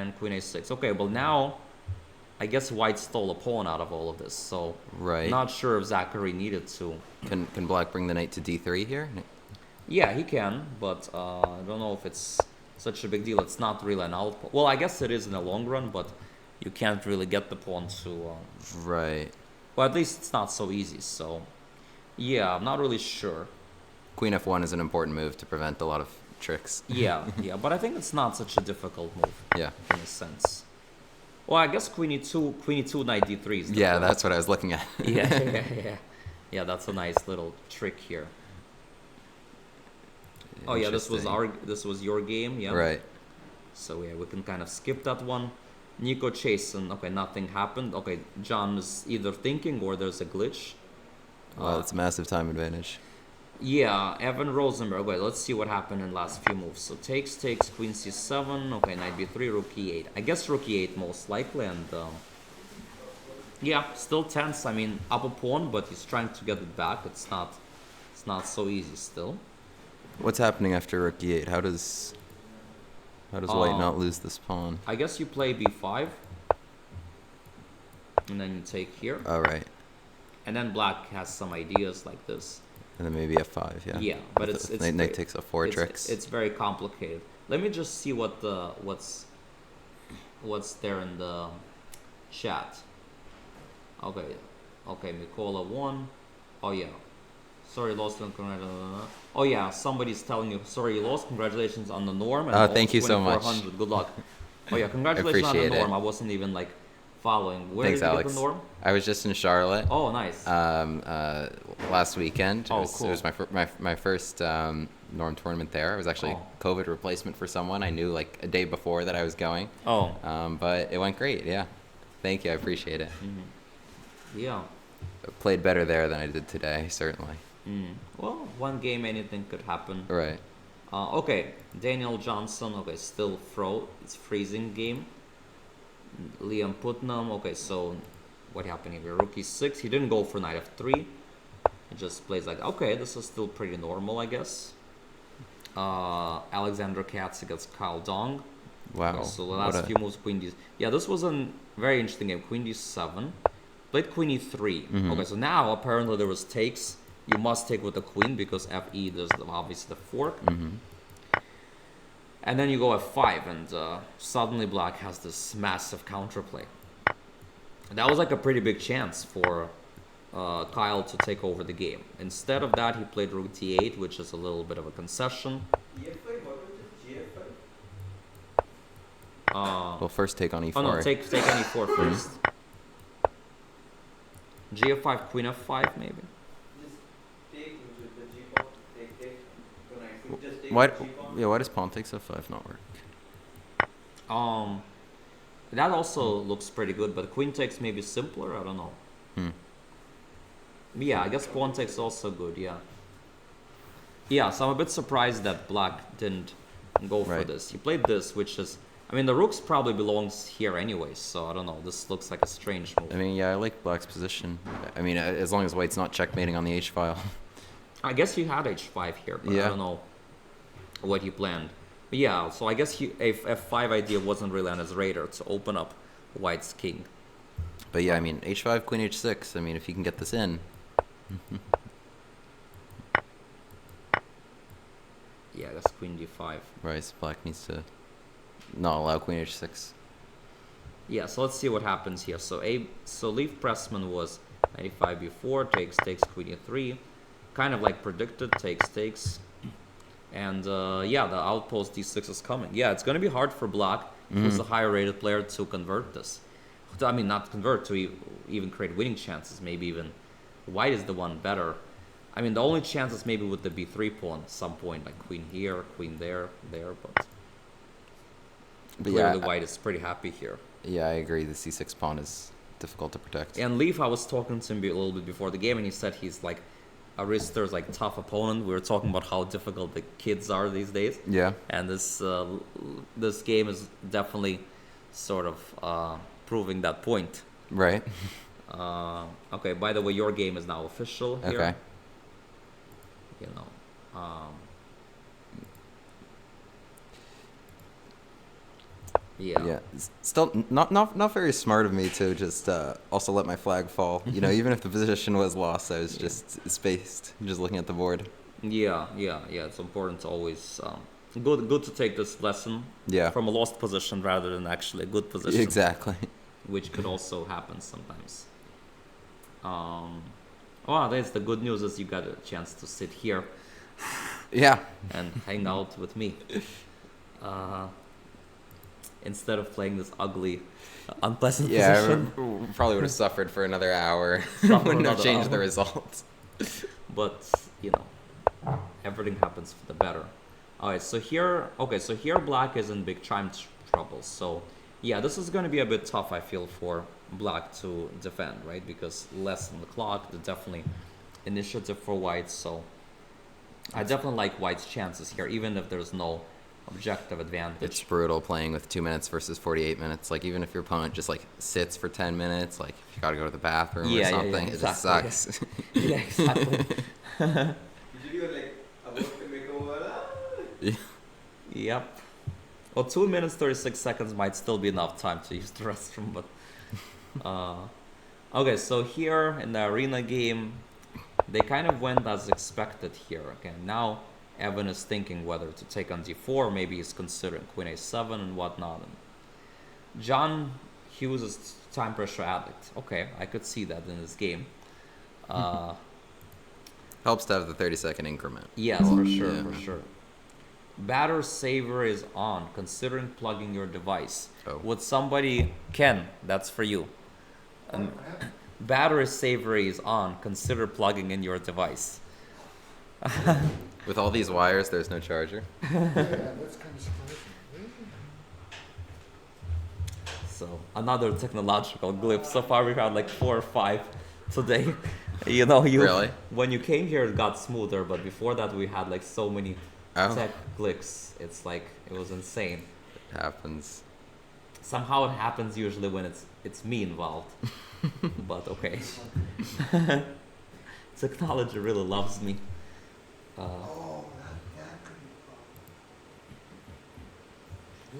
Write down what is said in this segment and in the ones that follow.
and queen a6. Okay, well now, I guess white stole a pawn out of all of this, so Right. not sure if Zachary needed to. Can black bring the knight to d3 here? Yeah, he can, but I don't know if it's such a big deal. It's not really an outpost. Well, I guess it is in the long run, but you can't really get the pawn to... Right. well, at least it's not so easy, so... yeah, I'm not really sure. Queen f1 is an important move to prevent a lot of tricks. Yeah, but I think it's not such a difficult move. Yeah. In a sense. Well, I guess queen e2, knight d3 is the Yeah, plan. that's what I was looking at. Yeah. Yeah, that's a nice little trick here. Oh yeah, this was your game, yeah. Right. So yeah, we can kind of skip that one. Nico Chasen, okay, nothing happened. Okay, John is either thinking or there's a glitch. Wow, that's a massive time advantage. Yeah, Evan Rosenberg. Okay, let's see what happened in the last few moves. So takes, queen c7. Okay, knight b3, rook e8. I guess rook e8 most likely, and yeah, still tense. I mean, up a pawn, but he's trying to get it back. It's not so easy still. What's happening after rook e8? How does white not lose this pawn? I guess you play b5, and then you take here. Oh, right. And then black has some ideas like this. And then maybe f5, yeah. Yeah, but it's knight takes f4 tricks. It's very complicated. Let me just see what what's there in the chat. Okay, Mikola won. Oh yeah, sorry, lost. Oh yeah, somebody's telling you sorry you lost. Congratulations on the norm. And thank you so much. Good luck. Oh yeah, congratulations on the Appreciate norm. it. I wasn't even like following. Where Thanks, did you Alex. get the norm? I was just in Charlotte. Oh, nice. Last weekend. Oh, It cool. was my first norm tournament there. It was actually COVID replacement for someone I knew like a day before that I was going. Oh. But it went great. Yeah. Thank you. I appreciate it. Yeah. I played better there than I did today, certainly. Well, one game, anything could happen. Right. Okay, Daniel Johnson. Okay, still it's freezing game. Liam Putnam. Okay, so what happened here? Rook e6. He didn't go for knight f3. He just plays like, okay, this is still pretty normal, I guess. Alexander Katz against Kyle Dong. Wow. Okay, so the last few moves, queen d. Yeah, this was a very interesting game. Queen d7. Played queen e3. Okay, so now apparently there was takes. You must take with the queen because fe, there's obviously the fork. And then you go f5, and suddenly black has this massive counterplay. That was like a pretty big chance for Kyle to take over the game. Instead of that, he played rook d8, which is a little bit of a concession. Well, first take on e4. Oh no, take on e4 first. G5, queen f5, maybe. Why does pawn takes f5 not work? That also looks pretty good, but queen takes maybe simpler. I don't know. Yeah, I guess pawn takes also good. Yeah. Yeah, so I'm a bit surprised that black didn't go for this. He played this, which is, I mean, the rooks probably belongs here anyway, so I don't know. This looks like a strange move. I mean, yeah, I like black's position. I mean, as long as white's not checkmating on the h file. I guess he had h5 here, but I don't know what he planned. But yeah, so I guess f5 idea wasn't really on his radar to open up white's king. But yeah, I mean, h5, queen h6. I mean, if he can get this in. Yeah, that's queen d5. Right, so black needs to not allow queen h6. Yeah, so let's see what happens here. So Leif Pressman was 95 b4, takes queen e3. Kind of like predicted, takes. And yeah, the outpost d6 is coming. Yeah, it's going to be hard for black, who's a higher rated player, to convert this. I mean, not convert, to even create winning chances. Maybe even white is the one better. I mean, the only chance is maybe with the b3 pawn at some point, like queen here, queen there, but clearly white is pretty happy here. Yeah, I agree. The c6 pawn is difficult to protect. And Leif, I was talking to him a little bit before the game, and he said he's like Arister's like tough opponent. We were talking about how difficult the kids are these days. Yeah. And this game is definitely sort of proving that point. Right. Okay, by the way, your game is now official here. Okay. You know. Yeah. Yeah, still not very smart of me to just also let my flag fall. You know, even if the position was lost, I was just spaced, just looking at the board. Yeah. It's important to always good to take this lesson Yeah, from a lost position rather than actually a good position, exactly. which could also happen sometimes. Um, well, that's the good news is you got a chance to sit here Yeah, and hang out with me uh, instead of playing this ugly, unpleasant yeah, position. probably would have suffered for another hour. Suffer Wouldn't have another changed the hour. result. But you know, everything happens for the better. All right, so here black is in big time trouble. So yeah, this is going to be a bit tough, I feel, for black to defend, right? Because less on the clock, the definitely initiative for white. So I definitely like white's chances here, even if there's no objective advantage. It's brutal playing with 2 minutes versus 48 minutes. Like, even if your opponent just like sits for 10 minutes, like if you got to go to the bathroom or something, it just sucks. Yeah, exactly. Did you do like a work to make a word? Yeah. Yep. Well, 2 minutes 36 seconds might still be enough time to use the restroom, but okay. So here in the arena game, they kind of went as expected here. Okay, now Evan is thinking whether to take on d4. Maybe he's considering queen a7 and whatnot. And John Hughes is time pressure addict. Okay, I could see that in this game. Helps to have the 30-second increment. Yes, for sure, Yeah. for sure. Batter saver is on, considering plugging your device. Oh. Would somebody, Ken, that's for you. Battery saver is on, consider plugging in your device. With all these wires, there's no charger. Yeah, that's kind of surprising. So another technological glitch. So far we've had like 4 or 5 today. You know, Really? when you came here it got smoother, but before that we had like so many Oh. tech glitches. It's like it was insane. It happens. Somehow it happens usually when it's me involved. But okay. Technology really loves me. Oh, that could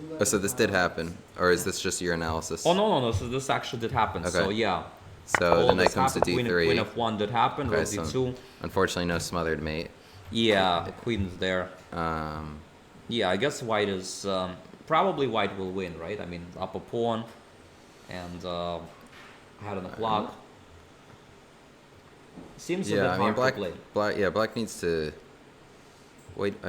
be Oh, so this did happen, or is this just your analysis? Oh no. So this actually did happen. Okay. So yeah. So all the knight this comes to happened. d3. Queen f1 did happen. Okay, Rook so d2. unfortunately, no smothered mate. Yeah, the queen's there. Um, Yeah, I guess white is probably white will win, right? I mean, up a pawn and ahead on the clock. Seems a bit yeah, I mean, hard black, to play. black needs to. White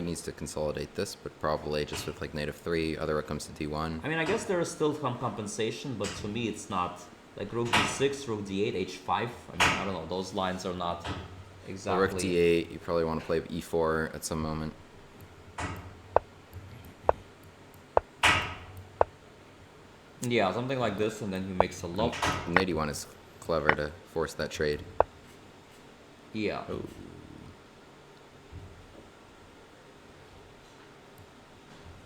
needs to consolidate this, but probably just with like knight f3, other rook comes to d1. I mean, I guess there is still some compensation, but to me, it's not like rook d6, rook d8, h5. I mean, I don't know. Those lines are not exactly. Rook d8, you probably want to play e4 at some moment. Yeah, something like this, and then he makes a low. Knight e1 is clever to force that trade. Yeah. Oh.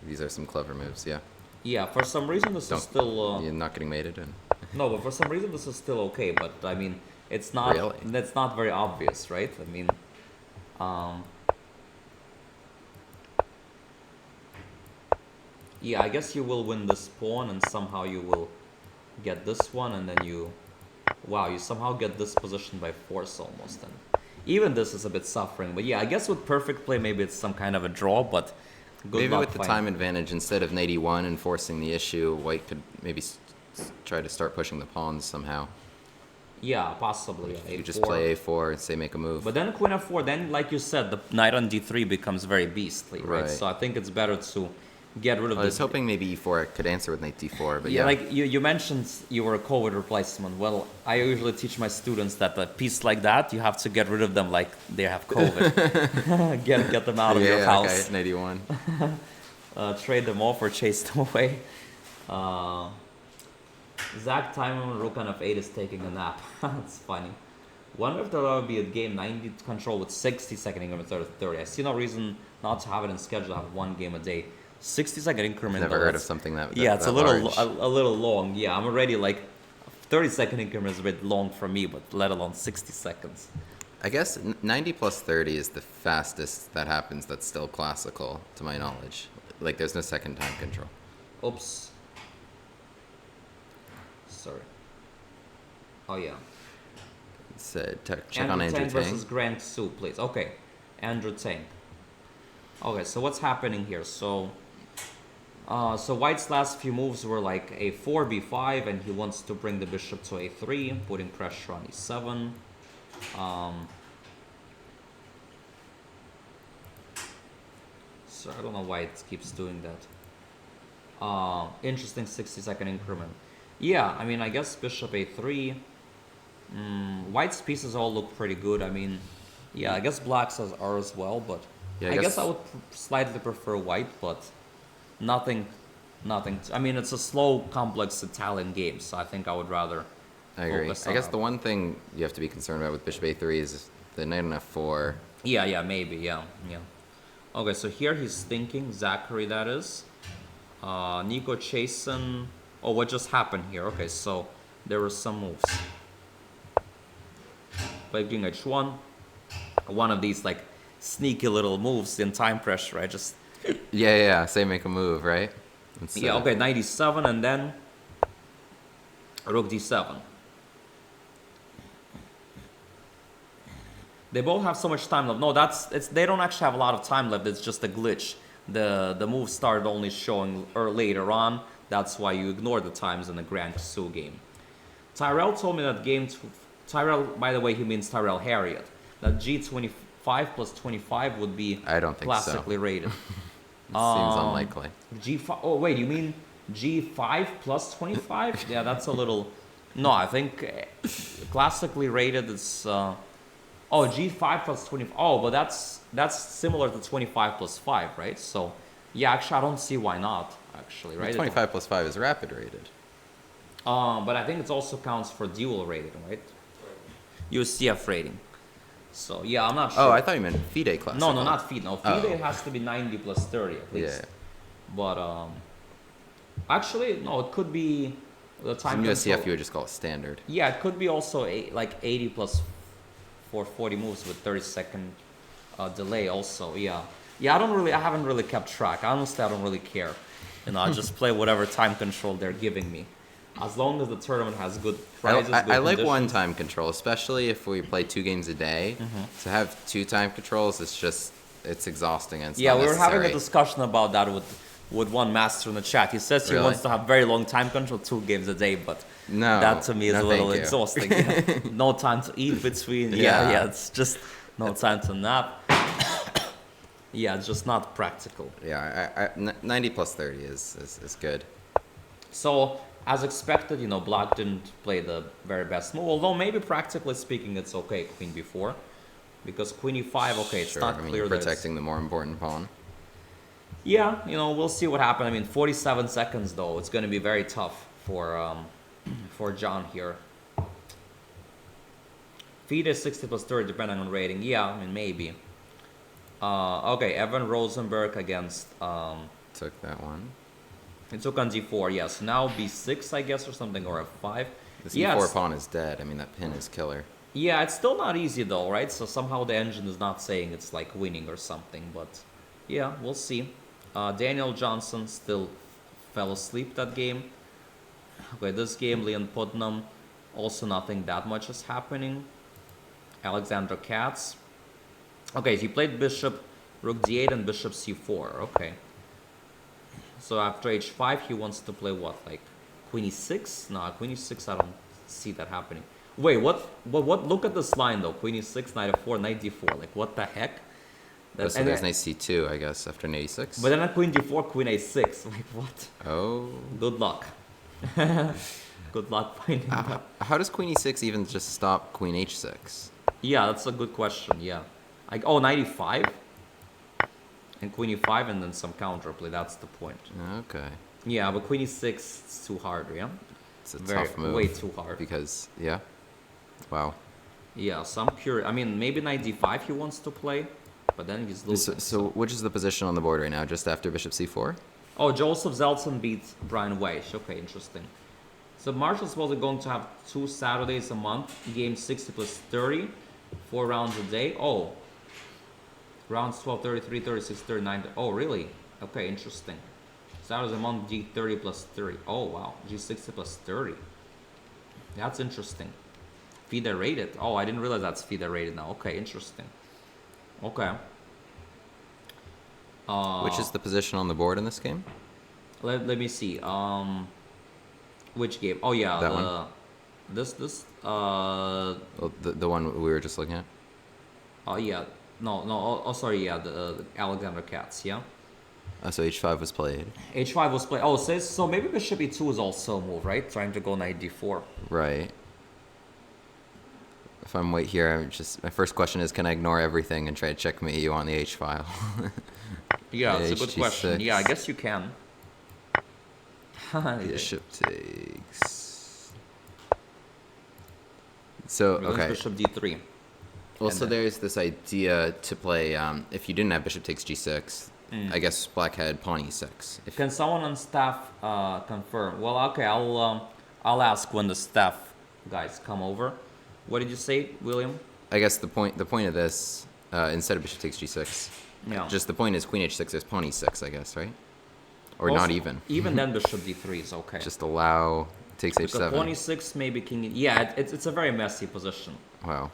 These are some clever moves, yeah. Yeah, for some reason this Don't- is still You're not getting mated, and no, but for some reason this is still okay. But I mean, it's not. Really? That's not very obvious, right? I mean, yeah, I guess you will win this pawn, and somehow you will get this one, and then you, wow, you somehow get this position by force almost. And even this is a bit suffering. But yeah, I guess with perfect play, maybe it's some kind of a draw. But good maybe luck with the finding- time advantage, instead of knight e1 and forcing the issue, white could maybe try to start pushing the pawns somehow. Yeah, possibly. You could just A4. play a4 and say make a move. But then queen f4, then like you said, the knight on d3 becomes very beastly, right? Right. So I think it's better to get rid of I was this. hoping maybe e4 could answer with knight d4, but Yeah, yeah. like you mentioned you were a COVID replacement. Well, I usually teach my students that a piece like that, you have to get rid of them like they have COVID. get them out of your house. Okay, knight e1. Trade them off or chase them away. Zach Timon rook on f8 is taking a nap. That's funny. Wonder if there'll ever be a game 90 control with 60-second increments instead of 30. I see no reason not to have it in schedule. Have one game a day. 60-second increment. Never though, heard of that's- something that. Yeah, it's that a little large. a little long. Yeah, I'm already like 30-second increment is a bit long for me, but let alone 60 seconds. I guess 90 plus 30 is the fastest that happens. That's still classical, to my knowledge. Like, there's no second time control. Oops. Sorry. Oh yeah. Check on Andrew Tang Tang. versus Grant Su, please. Okay, Andrew Tang. Okay, so what's happening here? So White's last few moves were like a 4b5, and he wants to bring the bishop to a3, putting pressure on e7. So I don't know why it keeps doing that. Interesting 60-second increment. Yeah, I mean, I guess bishop a3. White's pieces all look pretty good. I mean, yeah, I guess black's are as well, but Yeah, I guess I would slightly prefer white, but nothing. I mean, it's a slow, complex Italian game, so I think I would rather. I agree. focus I guess on- the one thing you have to be concerned about with bishop a3 is the knight on f4. Yeah, maybe, yeah. Okay, so here he's thinking, Zachary that is. Nico Chasen. Oh, what just happened here? Okay, so there were some moves. Like king h1. One of these like sneaky little moves in time pressure. I just Yeah. Say make a move, right? yeah. Okay, knight e7 and then rook d7. They both have so much time left. No, they don't actually have a lot of time left. It's just a glitch. The move started only showing later on. That's why you ignore the times in the Grand Su game. Tyrell told me that Tyrell, by the way, he means Tyrell Harriet. That G25 plus 25 would be I don't think classically rated. Seems unlikely. G5. Oh wait, you mean G5 plus 25? Yeah, that's a little. No, I think classically rated is. Oh, G5 plus 25. Oh, but that's similar to 25 plus 5, right? So, yeah, actually, I don't see why not. Actually, right? 25 plus 5 is rapid rated. But I think it also counts for dual rating, right? UCF rating. So yeah, I'm not sure. Oh, I thought you meant FIDE class. No, not FIDE. No, FIDE Oh. has to be 90 plus 30 at least. Yeah. But actually, no, it could be the time. In USCF, control. you would just call it standard. Yeah, it could be also like 80 plus 440 moves with 30-second delay. Also, yeah. I haven't really kept track. Honestly, I don't really care. I just play whatever time control they're giving me. As long as the tournament has good prizes, I like conditions. one time control, especially if we play 2 games a day. To have 2 time controls, it's exhausting and it's Yeah, not we were having a necessary. discussion about that with one master in the chat. He says he Really? wants to have very long time control, 2 games a day, but No, that to me is no, a little thank you. exhausting. Yeah. No time to eat between. Yeah. Yeah, it's just no time to nap. Yeah, it's just not practical. Yeah, 90 plus 30 is good. So, as expected, Black didn't play the very best move, although maybe practically speaking it's okay, queen b4. Because queen e5, okay, it's Sure, not I mean, clear you're that it's- protecting the more important pawn. Yeah, we'll see what happens. I mean, 47 seconds though. It's going to be very tough for John here. FIDE is 60 plus 30 depending on rating. Yeah, I mean, maybe. Okay, Evan Rosenberg against... Took that one. it took on d4, yes. Now b6, I guess, or something, or f5. This Yeah, e4 pawn is dead. I mean, that pin is killer. yeah, it's still not easy though, right? So somehow the engine is not saying it's like winning or something, but yeah, we'll see. Daniel Johnson still fell asleep that game. Okay, this game, Leon Putnam, also nothing that much is happening. Alexander Katz. Okay, he played bishop, rook d8 and bishop c4, okay. So after h5, he wants to play what, like queen e6? No, queen e6, I don't see that happening. Wait, what? Look at this line though. Queen e6, knight f4, knight d4. Like, what the heck? So there's knight c2, I guess, after knight e6. But then at queen d4, queen a6. Like, what? Oh. Good luck. Good luck finding that. How does queen e6 even just stop queen h6? Yeah, that's a good question. Yeah. Oh, knight e5? And queen e5 and then some counterplay. That's the point. Okay. Yeah, but queen e6 is too hard, yeah? It's a tough move. Way too hard. Because, yeah. Wow. Yeah, some pure... I mean, maybe knight d5 he wants to play, but then he's losing. So which is the position on the board right now? Just after bishop c4? Oh, Joseph Zeltson beat Brian Weish. Okay, interesting. So Marshall's supposedly going to have 2 Saturdays a month, game 60 plus 30, 4 rounds a day. Oh, rounds 12, 33, 36, 39. Oh, really? Okay, interesting. So status I'm on d30 plus 30. Oh wow, g60 plus 30. That's interesting. FIDE rated. Oh, I didn't realize that's FIDE rated now. Okay, interesting. Okay. Which is the position on the board in this game? Let me see. Which game? Oh yeah, That one? This Well, the one we were just looking at? oh yeah. No, oh sorry, yeah, the Alexander Katz, yeah. Oh, so H5 was played. H5 was played. Oh, so maybe Bishop E2 is also a move, right? Trying to go knight D4. Right. If I'm wait here, my first question is, can I ignore everything and try to checkmate you on the H file? Yeah, it's a good HG6. question. Yeah, I guess you can. Bishop takes. So, Release okay. Bishop D3. Well, And so then- there's this idea to play, if you didn't have bishop takes g6, I guess black had pawn e6. If, Can someone on staff confirm? Well, okay, I'll ask when the staff guys come over. What did you say, William? I guess the point of this, instead of bishop takes g6, Yeah. just the point is queen h6 is pawn e6, I guess, right? Or Also, not even. Even then, Bishop D3 is okay. Just allow takes because h7. pawn E6, maybe King. Yeah, it's a very messy position. Wow.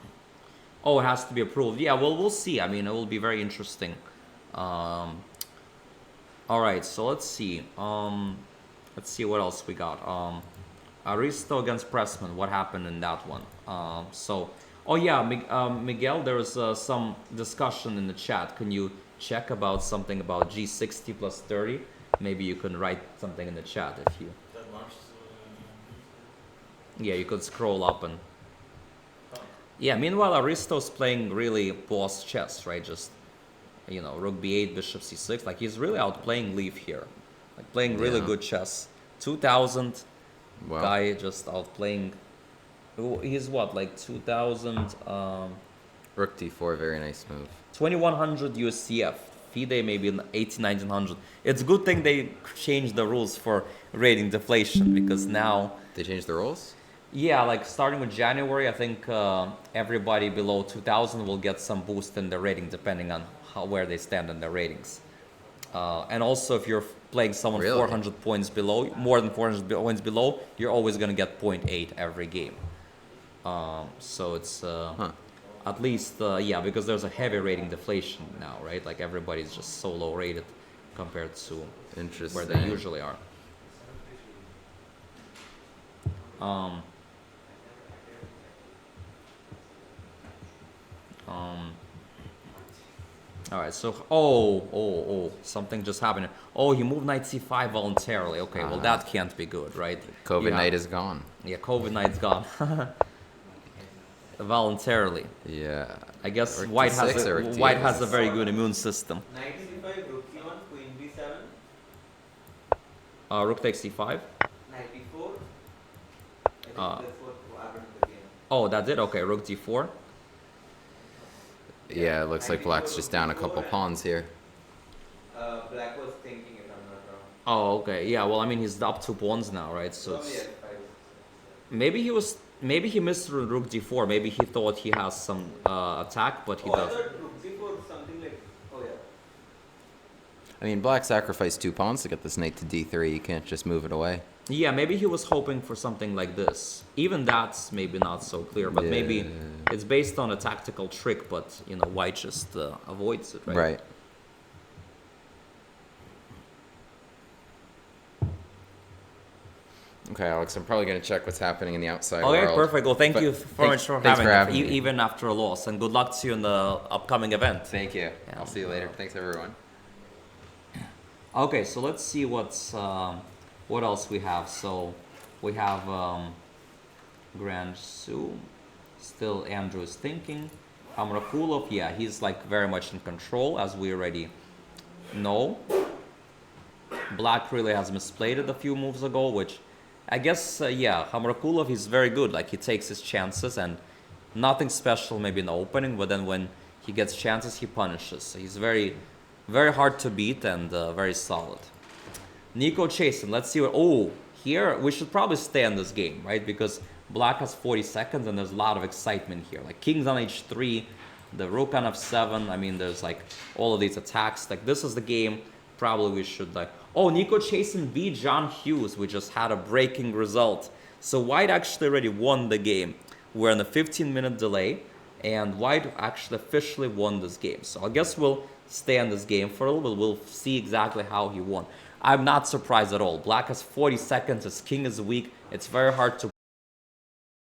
Oh, it has to be approved. Yeah, well, we'll see. I mean, it will be very interesting. All right, so let's see. Let's see what else we got. Aristo against Pressman. What happened in that one? Oh yeah, Miguel. There was some discussion in the chat. Can you check about something about G60 plus 30? Maybe you can write something in the chat if you. Yeah, you could scroll up and. Yeah. Meanwhile, Aristo's playing really boss chess, right? Just, Rook B8, Bishop C6. Like he's really outplaying Leaf here, like playing really Yeah. good chess. 2000 Wow. guy just outplaying. He's what, like 2000, Rook d4, very nice move. 2100 USCF. FIDE maybe in 18, 1900. It's a good thing they changed the rules for rating deflation because now. They changed the rules? Yeah, like starting with January, I think everybody below 2000 will get some boost in their rating depending on where they stand in their ratings. And also, if you're playing someone Really? 400 points below, more than 400 points below, you're always going to get 0.8 every game. So it's at least, yeah, because there's a heavy rating deflation now, right? Like everybody's just so low rated compared to Interesting. where they usually are. All right, so something just happened. Oh, he moved knight c5 voluntarily. Okay, well that can't be good, right? COVID Yeah. night is gone. Yeah, COVID knight's gone. Voluntarily. Yeah. I guess Or white D6 has or a, D8 white has a is- very good immune system. Knight c5, rook c1, queen b7, Rook takes c5. knight d4. I think Ah. that's what happened in the game. Oh, that did? Okay, rook d4. Yeah, it looks like black's just down a couple pawns here. Black was thinking, if I'm not wrong. Oh, okay. Yeah, well, I mean, he's up 2 pawns now, right? So Probably it's, f5. maybe he missed rook d4. Maybe he thought he has some attack, but he Oh, I doesn't. thought rook c4 something like. Oh yeah. I mean, black sacrificed 2 pawns to get this knight to d3. You can't just move it away. Yeah, maybe he was hoping for something like this. Even that's maybe not so clear, but maybe Yeah. it's based on a tactical trick, but, white just avoids it, right? Right. Okay, Alex, I'm probably going to check what's happening in the outside Okay, world. perfect. Well, thank But you very much for thanks having for me, me. even after a loss, and good luck to you in the upcoming event. Thank you. I'll see you later. Thanks, everyone. Okay, so let's see what else we have. So we have Grand Sue, still Andrew is thinking. Amrakulov, yeah, he's like very much in control, as we already know. Black really has misplayed it a few moves ago, which I guess, yeah, Hamrakulov is very good. Like, he takes his chances, and nothing special maybe in the opening, but then when he gets chances, he punishes. So he's very, very hard to beat and very solid. Nico Chasen, let's see what... Oh, here, we should probably stay in this game, right? Because Black has 40 seconds, and there's a lot of excitement here. Like, King's on h3, the Rook on f7. I mean, there's, like, all of these attacks. Like, this is the game. Probably we should, like... Oh, Nico Chasen beat John Hughes. We just had a breaking result. So White actually already won the game. We're on a 15-minute delay, and White actually officially won this game. So I guess we'll stay on this game for a little bit. We'll see exactly how he won. I'm not surprised at all. Black has 40 seconds. His king is weak. It's very hard to